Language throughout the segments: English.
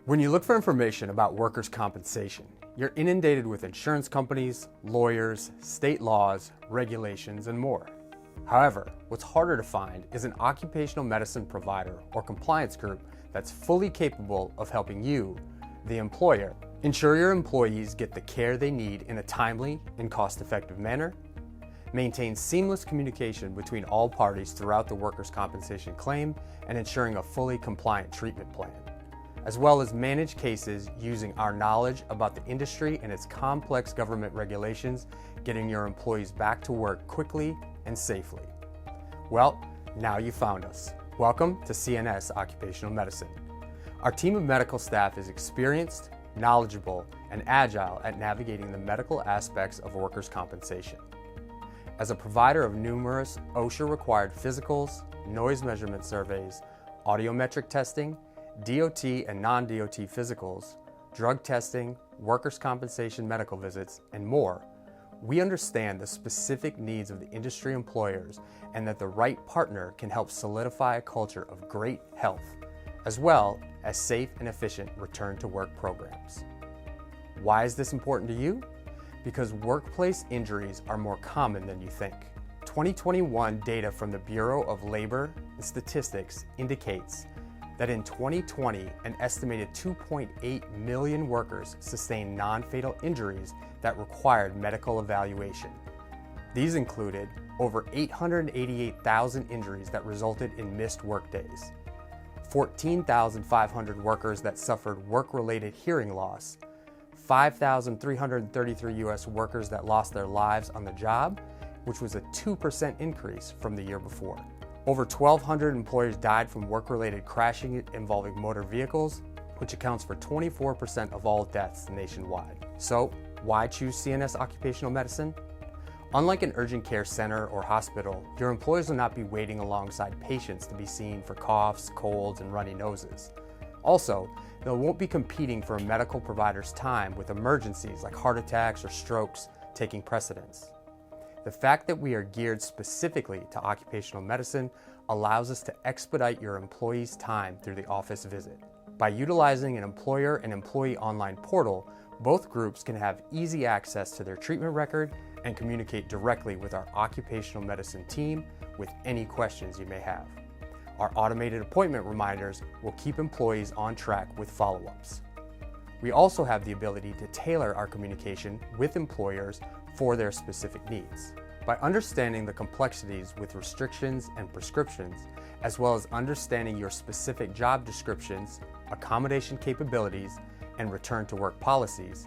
When you look for information about workers' compensation, you're inundated with insurance companies, lawyers, state laws, regulations, and more. However, what's harder to find is an occupational medicine provider or compliance group that's fully capable of helping you, the employer, ensure your employees get the care they need in a timely and cost-effective manner, maintain seamless communication between all parties throughout the workers' compensation claim, and ensuring a fully compliant treatment plan, as well as manage cases using our knowledge about the industry and its complex government regulations, getting your employees back to work quickly and safely. Well, now you found us. Welcome to CNS Occupational Medicine. Our team of medical staff is experienced, knowledgeable, and agile at navigating the medical aspects of workers' compensation. As a provider of numerous OSHA-required physicals, noise measurement surveys, audiometric testing, DOT and non-DOT physicals, drug testing, workers' compensation medical visits, and more, we understand the specific needs of the industry employers and that the right partner can help solidify a culture of great health, as well as safe and efficient return to work programs. Why is this important to you? Because workplace injuries are more common than you think. 2021 data from the Bureau of Labor and Statistics indicates that in 2020, an estimated 2.8 million workers sustained non-fatal injuries that required medical evaluation. These included over 888,000 injuries that resulted in missed workdays, 14,500 workers that suffered work-related hearing loss, 5,333 U.S. workers that lost their lives on the job, which was a 2% increase from the year before. Over 1,200 employers died from work-related crashing involving motor vehicles, which accounts for 24% of all deaths nationwide. So, why choose CNS Occupational Medicine? Unlike an urgent care center or hospital, your employees will not be waiting alongside patients to be seen for coughs, colds, and runny noses. Also, they won't be competing for a medical provider's time with emergencies like heart attacks or strokes taking precedence. The fact that we are geared specifically to occupational medicine allows us to expedite your employees' time through the office visit. By utilizing an employer and employee online portal, both groups can have easy access to their treatment record and communicate directly with our occupational medicine team with any questions you may have. Our automated appointment reminders will keep employees on track with follow-ups. We also have the ability to tailor our communication with employers for their specific needs. By understanding the complexities with restrictions and prescriptions, as well as understanding your specific job descriptions, accommodation capabilities, and return to work policies,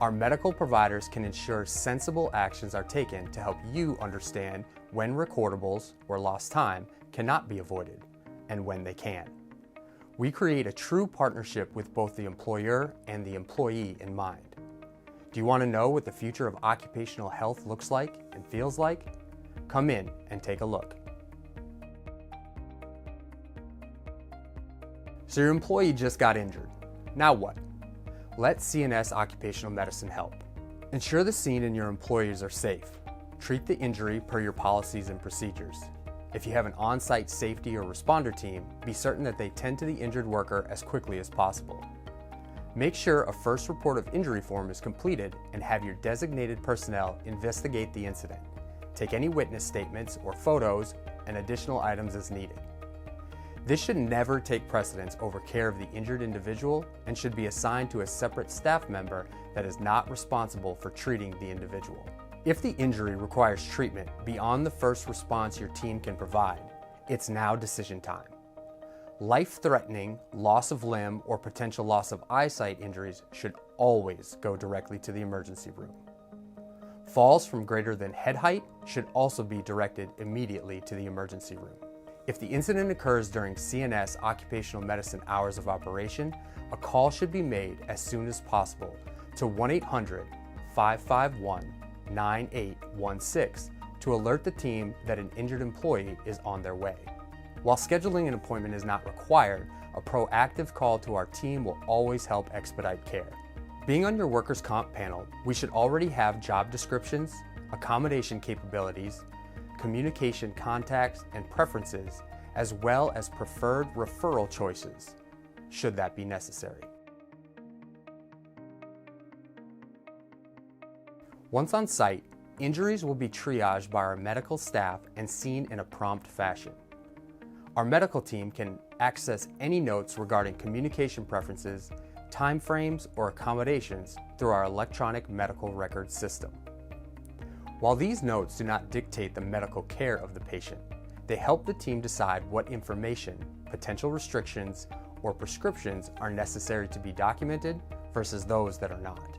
our medical providers can ensure sensible actions are taken to help you understand when recordables or lost time cannot be avoided and when they can. We create a true partnership with both the employer and the employee in mind. Do you want to know what the future of occupational health looks like and feels like? Come in and take a look. So your employee just got injured. Now what? Let CNS Occupational Medicine help. Ensure the scene and your employees are safe. Treat the injury per your policies and procedures. If you have an on-site safety or responder team, be certain that they tend to the injured worker as quickly as possible. Make sure a first report of injury form is completed and have your designated personnel investigate the incident. Take any witness statements or photos and additional items as needed. This should never take precedence over care of the injured individual and should be assigned to a separate staff member that is not responsible for treating the individual. If the injury requires treatment beyond the first response your team can provide, it's now decision time. Life-threatening, loss of limb, or potential loss of eyesight injuries should always go directly to the emergency room. Falls from greater than head height should also be directed immediately to the emergency room. If the incident occurs during CNS Occupational Medicine hours of operation, a call should be made as soon as possible to 1-800-551-9816 to alert the team that an injured employee is on their way. While scheduling an appointment is not required, a proactive call to our team will always help expedite care. Being on your workers' comp panel, we should already have job descriptions, accommodation capabilities, communication contacts and preferences, as well as preferred referral choices, should that be necessary. Once on site, injuries will be triaged by our medical staff and seen in a prompt fashion. Our medical team can access any notes regarding communication preferences, timeframes, or accommodations through our electronic medical record system. While these notes do not dictate the medical care of the patient, they help the team decide what information, potential restrictions, or prescriptions are necessary to be documented versus those that are not.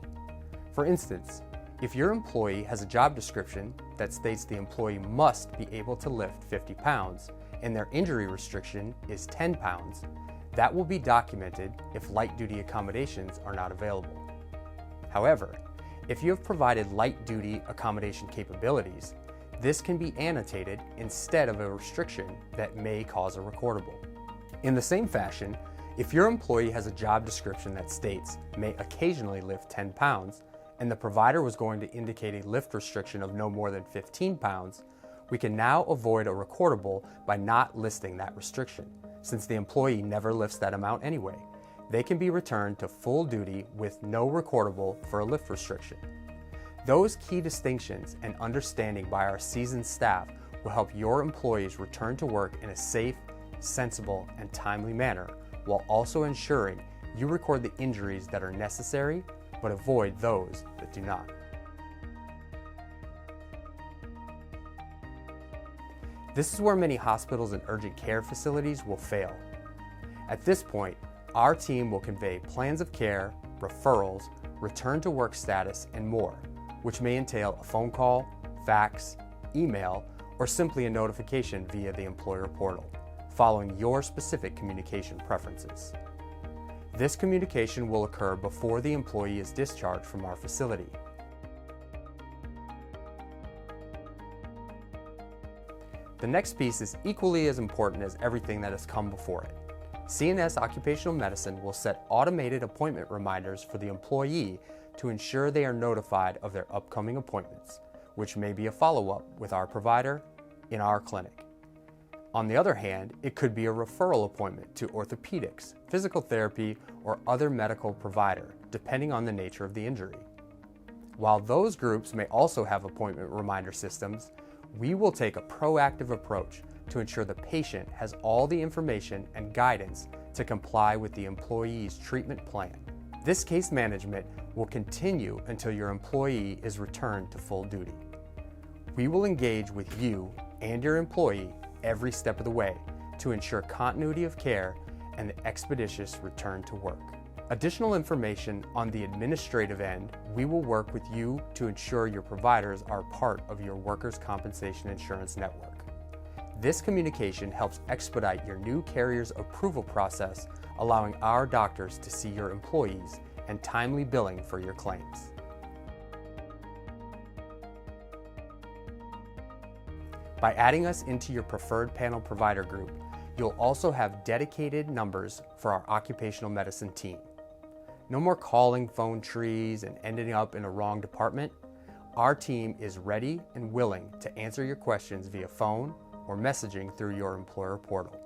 For instance, if your employee has a job description that states the employee must be able to lift 50 pounds and their injury restriction is 10 pounds, that will be documented if light-duty accommodations are not available. However, if you have provided light-duty accommodation capabilities, this can be annotated instead of a restriction that may cause a recordable. In the same fashion, if your employee has a job description that states may occasionally lift 10 pounds and the provider was going to indicate a lift restriction of no more than 15 pounds, we can now avoid a recordable by not listing that restriction, since the employee never lifts that amount anyway. They can be returned to full duty with no recordable for a lift restriction. Those key distinctions and understanding by our seasoned staff will help your employees return to work in a safe, sensible, and timely manner, while also ensuring you record the injuries that are necessary, but avoid those that do not. This is where many hospitals and urgent care facilities will fail. At this point, our team will convey plans of care, referrals, return to work status, and more, which may entail a phone call, fax, email, or simply a notification via the employer portal, following your specific communication preferences. This communication will occur before the employee is discharged from our facility. The next piece is equally as important as everything that has come before it. CNS Occupational Medicine will set automated appointment reminders for the employee to ensure they are notified of their upcoming appointments, which may be a follow-up with our provider in our clinic. On the other hand, it could be a referral appointment to orthopedics, physical therapy, or other medical provider, depending on the nature of the injury. While those groups may also have appointment reminder systems, we will take a proactive approach to ensure the patient has all the information and guidance to comply with the employee's treatment plan. This case management will continue until your employee is returned to full duty. We will engage with you and your employee every step of the way to ensure continuity of care and the expeditious return to work. Additional information on the administrative end, we will work with you to ensure your providers are part of your workers' compensation insurance network. This communication helps expedite your new carrier's approval process, allowing our doctors to see your employees and timely billing for your claims. By adding us into your preferred panel provider group, you'll also have dedicated numbers for our occupational medicine team. No more calling phone trees and ending up in a wrong department. Our team is ready and willing to answer your questions via phone or messaging through your employer portal.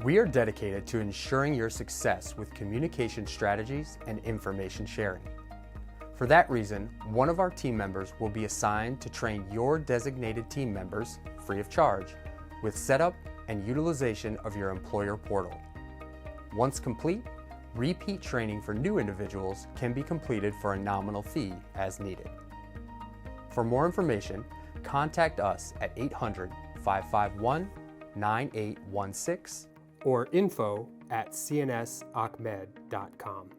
We are dedicated to ensuring your success with communication strategies and information sharing. For that reason, one of our team members will be assigned to train your designated team members, free of charge, with setup and utilization of your employer portal. Once complete, repeat training for new individuals can be completed for a nominal fee as needed. For more information, contact us at 800-551-9816 or info@cnsoccmed.com.